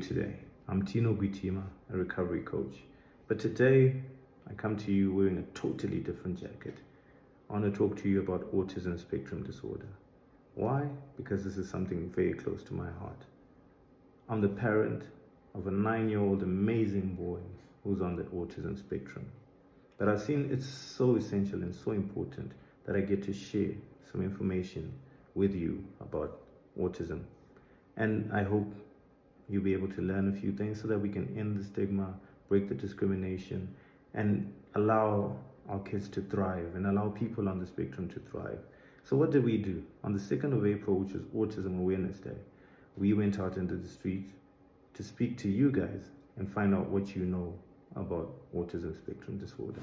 today? I'm Tino Guitima, a recovery coach. But today, I come to you wearing a totally different jacket. I want to talk to you about autism spectrum disorder. Why? Because this is something very close to my heart. I'm the parent of a 9-year-old amazing boy who's on the autism spectrum. But I've seen it's so essential and so important that I get to share some information with you about autism. And I hope you'll be able to learn a few things so that we can end the stigma, break the discrimination, and allow our kids to thrive and allow people on the spectrum to thrive. So what did we do? On the 2nd of April, which was Autism Awareness Day, we went out into the streets to speak to you guys and find out what you know about autism spectrum disorder.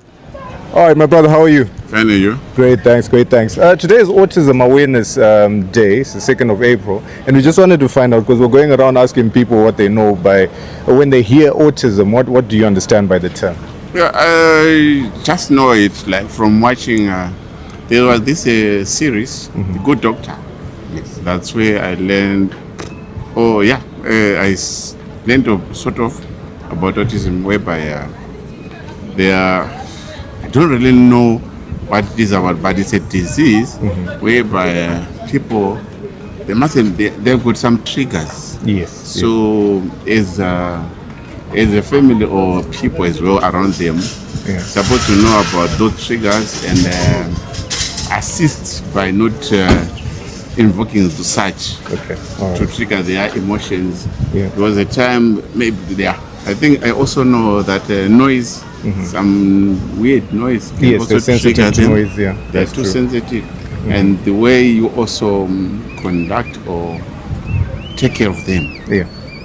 All right, my brother, how are you? Fine, are you? Great, thanks. Today is Autism Awareness Day, it's the 2nd of April, and we just wanted to find out, because we're going around asking people what they know by, when they hear autism, what do you understand by the term? Yeah, I just know it like from watching, there was this series, The Good Doctor. Yes. That's where I learned, I learned sort of about autism, whereby I don't really know what it is about, but it's a disease whereby people, they've got some triggers. Yes. So as a family or people as well around them, supposed to know about those triggers and assist by not invoking to such to trigger their emotions. Yeah. There was a time maybe there. I think I also know that noise, some weird noise, can Yes, also they're sensitive trigger to them. noise, yeah. They're That's too true. sensitive. And the way you also conduct or take care of them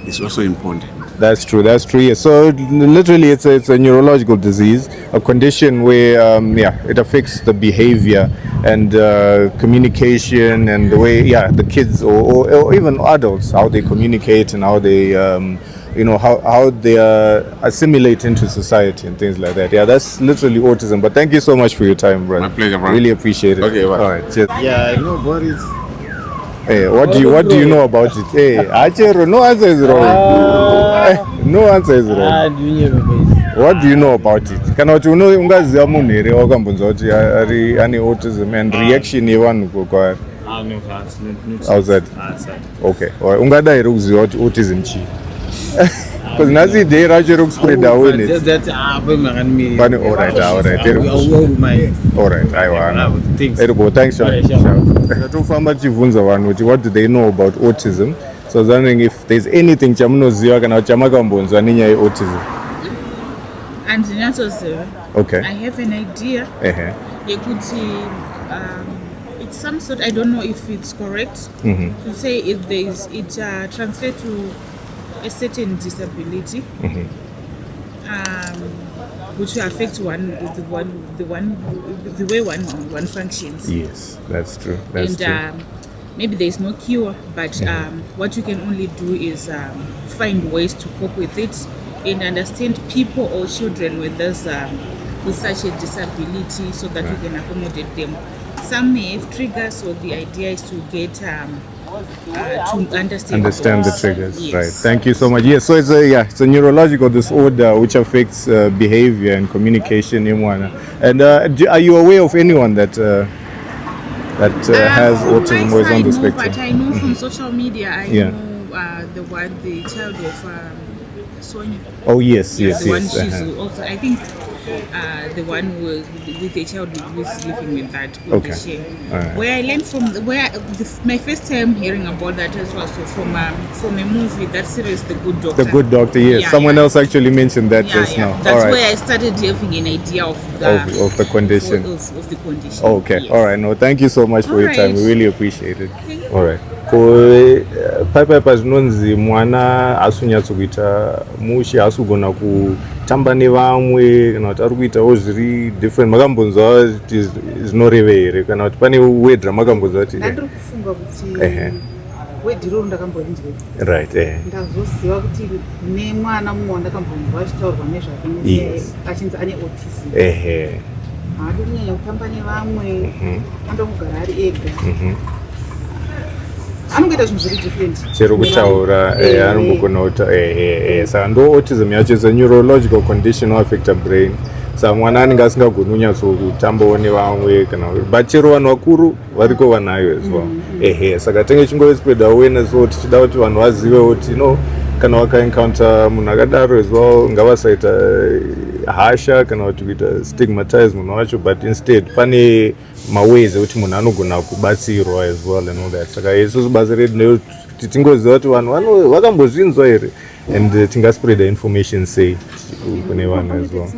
is also important. That's true, yes. So literally it's a neurological disease, a condition where it affects the behavior and communication and the way the kids or even adults, how they communicate and how they how they assimilate into society and things like that. Yeah, that's literally autism. But thank you so much for your time, brother. My pleasure, bro. Really appreciate it. Okay, bye. All right, cheers. Yeah, I know about it. Hey, what do you know about it? Hey, Achero, no answer is wrong. No answer is wrong. What do you know about it? Kana kuti ungaziva munhu here wakambonzwa kuti ane autism and reaction yevanhu kwaari? Outside. Okay. Ungada here kuziva kuti autism chii? Because nhasi idei racho rekuspread awareness. Pane alright. Aiwa. Thanks, Sean. Tatofamba tichibvunza vanhu kuti what do they know about autism. So I was wondering if there's anything chamunoziva kana kuti chamakambonzwa nenyaya yeautism. Andinatsoziva. Okay. I have an idea. Yekuti it's some sort, I don't know if it's correct to say if it translates to a certain disability, which will affect the way one functions. Yes, that's true. That's true. Maybe there is no cure, but what you can only do is find ways to cope with it and understand people or children with such a disability, so that we can accommodate them. Some may have triggers, so the idea is to get to understand the triggers. Yes. Right. Thank you so much. Yes. So it's a neurological disorder which affects behavior and communication in one. And are you aware of anyone that has autism or is on the spectrum? But I know from social media. I know the child of Sonia. Oh yes. One she's also, I think, the one with a child who's living with that condition. Right. Where I learned from, my first time hearing about that was from a movie, that series, The Good Doctor. The Good Doctor, yes. Someone else actually mentioned that just now. That's where I started having an idea of the condition. Of the condition. Okay. Yes. All right. No, thank you so much for your time. We really appreciate it. All right. Paipa zvinonzi mwana asunyatsokuita mushe asugona kutamba nevamwe kana kuti ari kuitawo zviri different. Makambonzwa kuti zvinoreva here kana kuti pane word ramakambonzwa kuti ndiri kufunga kuti word iroro ndakambonzwa right ndazoziva kuti nemwana mumwe wandakambonzwa achitaurwa nezvake achinzi ane autism haadi kunyanya kutamba nevamwe anoda kugara ari ega anongoita zvinhu zviri different chero kutaura anongogona kuta saka ndo autism yacho is a neurological condition affecta brain saka mwana anenge asingagoni kunyatsokutambawo nevamwe kana but chero vanhu vakuru variko vanayo as well saka tenge chingove spread awareness so tichida kuti vanhu vazive kuti kana wakaencounter munhu akadaro as well ngavasaita hasha kana kuti kuita stigmatize munhu wacho but instead pane maways ekuti munhu anogona kubatsirwa as well and all that saka isusu basa redu nekuti tingoziva kuti vanhu vakambozvinzwa here and tingaspreada information sei kune vanhu as well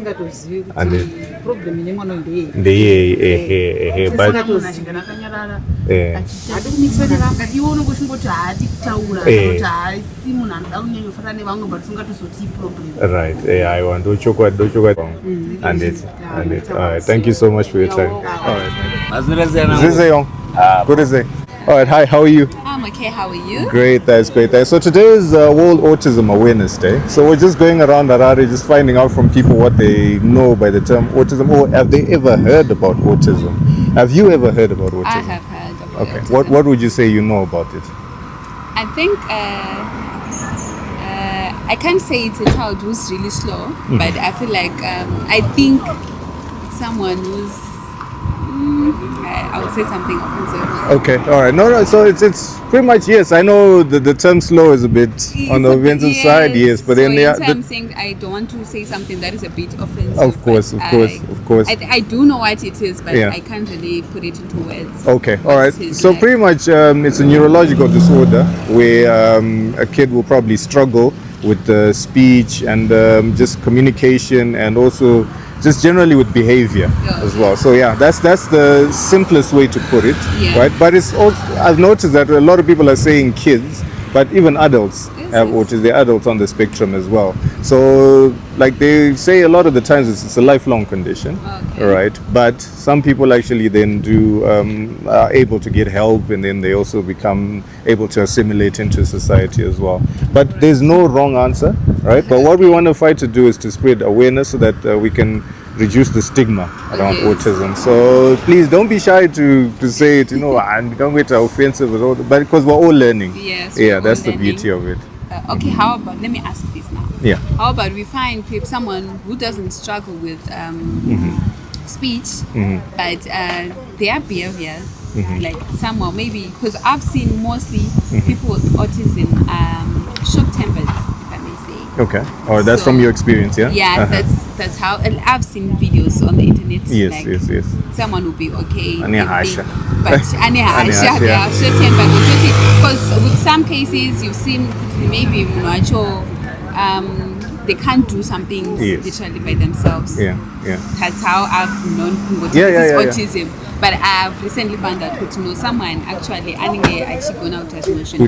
ndeyei but right aiwa ndochokwadi handiti thank you so much for your time Alright, hi, how are you? I'm okay, how are you? Great, that's great. So today is World Autism Awareness Day. So we're just going around Harare, just finding out from people what they know by the term autism, or have they ever heard about autism? Have you ever heard about autism? I have heard about autism. Okay, what would you say you know about it? I think I can't say it's a child who's really slow, but I feel like I think someone who's I would say something offensive. Okay, all right. No, so it's pretty much, yes. I know the term slow is a bit on the offensive side, yes. But so then I'm saying I don't want to say something that is a bit offensive. Of course. I do know what it is, but I can't really put it into words. Okay, all right. So pretty much it's a neurological disorder where a kid will probably struggle with speech and just communication and also just generally with behavior as well. So yeah, that's the simplest way to put it, right? But it's also, I've noticed that a lot of people are saying kids, but even adults have autism. They're adults on the spectrum as well. So like they say a lot of the times it's a lifelong condition, right? But some people actually then are able to get help, and then they also become able to assimilate into society as well. But there's no wrong answer, right? But what we want to fight to do is to spread awareness so that we can reduce the stigma around autism. So please don't be shy to say it, and don't get offensive at all, but because we're all learning. Yes. Yeah, that's the beauty of it. Okay, how about, let me ask this now. Yeah. How about we find someone who doesn't struggle with speech, but their behavior, like someone maybe, because I've seen mostly people with autism short-tempered, if I may say. Okay. Oh, that's from your experience, yeah? Yeah, that's how, and I've seen videos on the internet. Yes. Someone will be okay. But they are short-tempered. Because with some cases you've seen maybe they can't do something literally by themselves. Yeah. That's how I've known what is autism. But I've recently found out someone actually going out as motion.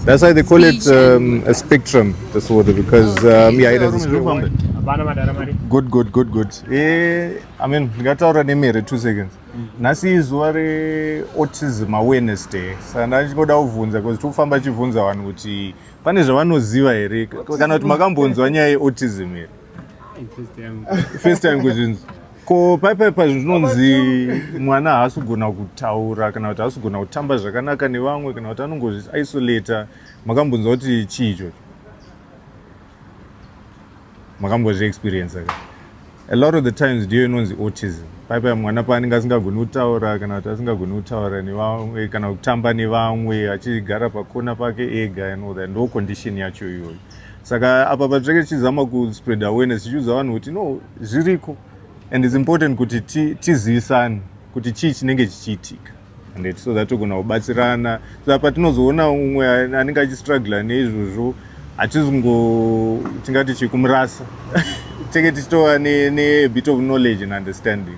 That's why they call it a spectrum disorder, because it has a spectrum. Good. I mean, ngataura nemere 2 seconds. Nasi zuva Autism Awareness Day. Saka ndachikoda kuvhunza because tofamba chivhunza vanhu kuti pane zvavanoziva here kana kuti makambonzwa nyaya yeautism here? First time kuzvinzwa. Ko paipa zvinonzi mwana haasi kugona kutaura kana kuti haasi kugona kutamba zvakanaka nevamwe kana kuti anongozvi-isolata. Makambonzwa kuti chii ichocho? Makambozvi-experience aka? A lot of the times ndiyo inonzi autism. Paipa mwana paanenge asingagoni kutaura kana kuti asingagoni kutaura nevamwe kana kutamba nevamwe achigara pakona pake ega and all that. Ndo condition yacho iyoyo. Saka apa patinenge tichizama kuspread awareness tichiudza vanhu kuti no, zviriko. And it's important kuti tizivisane kuti chii chinenge chichiitika, and so that togona kubatsirana. So patinozoona umwe anenge achistruggle neizvozvo tingati chikumurasa tenge tichitova ne bit of knowledge and understanding.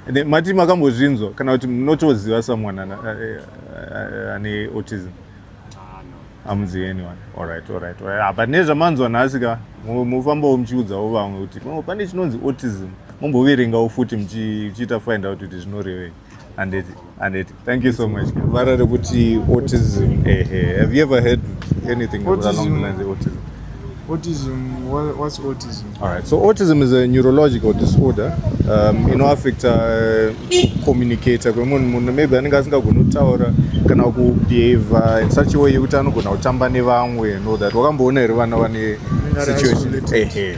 And then mati makambozvinzwa kana kuti munotoziva someone ane autism? Amuzivi anyone? Alright. But nezvamanzwa nhasi ka mufambawo muchiudzawo vamwe kuti pane chinonzi autism. Mumboverengawo futi muchiita find out kuti zvinorevei. Andeti. Thank you so much. Varare kuti autism. Have you ever heard anything along the lines of autism? Autism, what's autism? All right, so autism is a neurological disorder inoaffecta communicator kwemunhu maybe anenge asingagoni kutaura kana kubehave in such a way yekuti anogona kutamba nevamwe and all that. Wakamboona here vana vane situation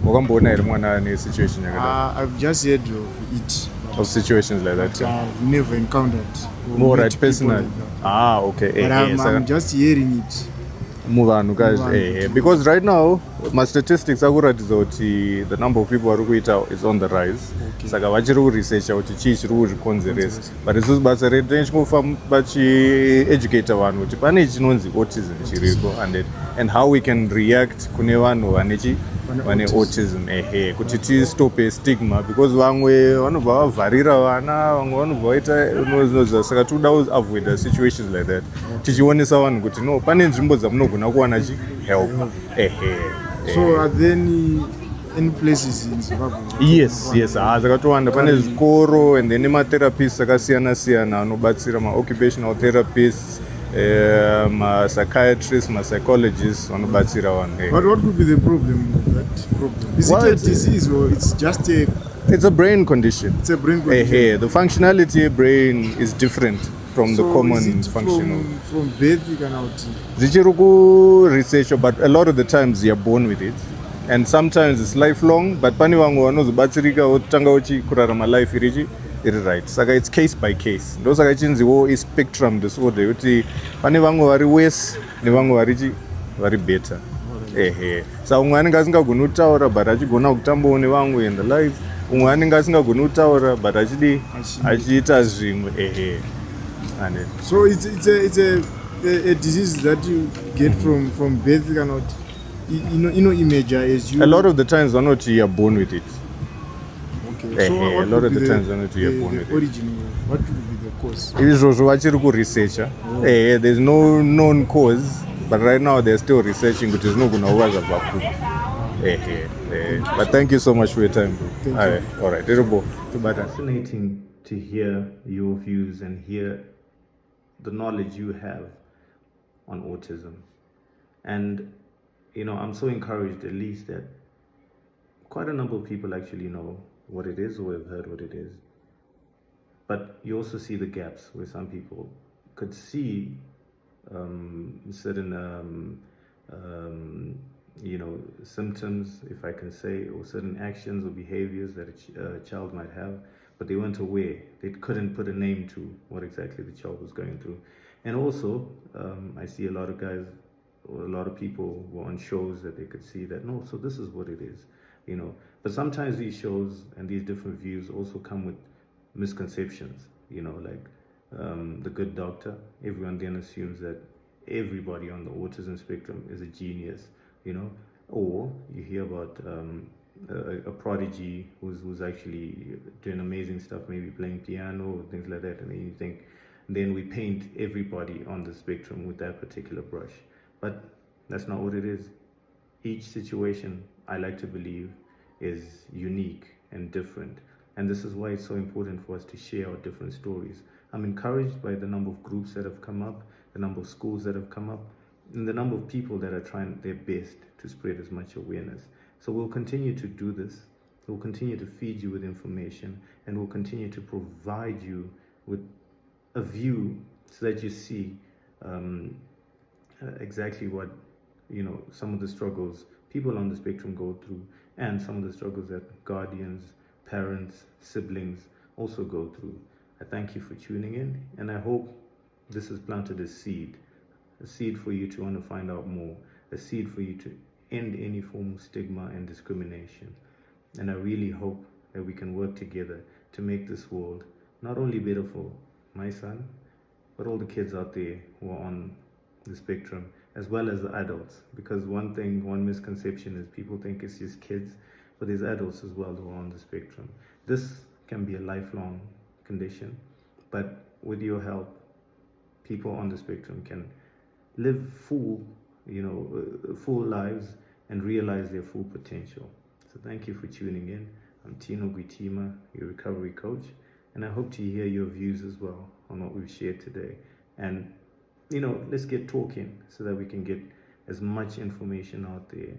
wakamboona here mwana ane situation yakadai? I've just heard of it. Of situations like that, But I've never encountered more met right people personally. like that. Okay. But I'm just hearing it. Muvanhu guys, because right now statistics akuratidza kuti the number of people vari kuita is on the rise. Saka vachiri kuresearcha kuti chii chiri kuzvikonzeresa, but isusu basa redu tinechingofamba vachieducata vanhu kuti pane chinonzi autism chiriko and how we can react kune vanhu vane autism kuti tistope stigma, because vamwe vanobva vavharira vana, vamwe vanobva vaita saka toda kuavoida situations like that, tichionesa vanhu kuti no, pane nzvimbo dzamunogona kuwana help. So are there any places in Zimbabwe? Yes, dzakatowanda. Pane zvikoro and then matherapists akasiyana siyana anobatsira, ma-occupational therapists, ma-psychiatrists, ma-psychologists vanobatsira vanhu. But what could be the problem with that problem? Is it a disease or it's just a... It's a brain condition. It's a brain condition. The functionality of brain is different from the common function. From birth you can out? Zichiri ku-research, but a lot of the times you are born with it. And sometimes it's lifelong, but pane vamwe vanozobatsirika votanga kurarama life iri right. Saka it's case by case. Ndosaka ichinziwo spectrum disorder kuti pane vamwe vari worse nevamwe vari better. Saka umwe anenge asingagoni kutaura but achigona kutambawo nevamwe in the life. Umwe anenge asingagoni kutaura but achiita zvimwe. So it's a disease that you get from birth, you cannot image as you... A lot of the times you are born with it. Okay. So a lot of the times you are born with it. Origin, what would be the cause? Izvozvo vachiri kuresearcha. There's no known cause, but right now they're still researching kuti zvinogona kuva zvabva. But thank you so much for your time, bro. All right. It's fascinating to hear your views and hear the knowledge you have on autism. And I'm so encouraged at least that quite a number of people actually know what it is or have heard what it is. But you also see the gaps where some people could see certain symptoms, if I can say, or certain actions or behaviors that a child might have, but they weren't aware. They couldn't put a name to what exactly the child was going through. And also, I see a lot of guys or a lot of people were on shows that they could see that, no, so this is what it is, But sometimes these shows and these different views also come with misconceptions, like The Good Doctor. Everyone then assumes that everybody on the autism spectrum is a genius, or you hear about a prodigy who's actually doing amazing stuff, maybe playing piano or things like that, and then you think, then we paint everybody on the spectrum with that particular brush. But that's not what it is. Each situation, I like to believe, is unique and different. And this is why it's so important for us to share our different stories. I'm encouraged by the number of groups that have come up, the number of schools that have come up, and the number of people that are trying their best to spread as much awareness. So we'll continue to do this. We'll continue to feed you with information, and we'll continue to provide you with a view so that you see exactly what some of the struggles people on the spectrum go through, and some of the struggles that guardians, parents, siblings also go through. I thank you for tuning in, and I hope this has planted a seed for you to want to find out more, a seed for you to end any form of stigma and discrimination. And I really hope that we can work together to make this world not only better for my son, but all the kids out there who are on the spectrum, as well as the adults. Because one misconception is people think it's just kids, but there's adults as well who are on the spectrum. This can be a lifelong condition, but with your help, people on the spectrum can live full lives and realize their full potential. So thank you for tuning in. I'm Tino Guitima, your recovery coach, and I hope to hear your views as well on what we've shared today. And let's get talking so that we can get as much information out there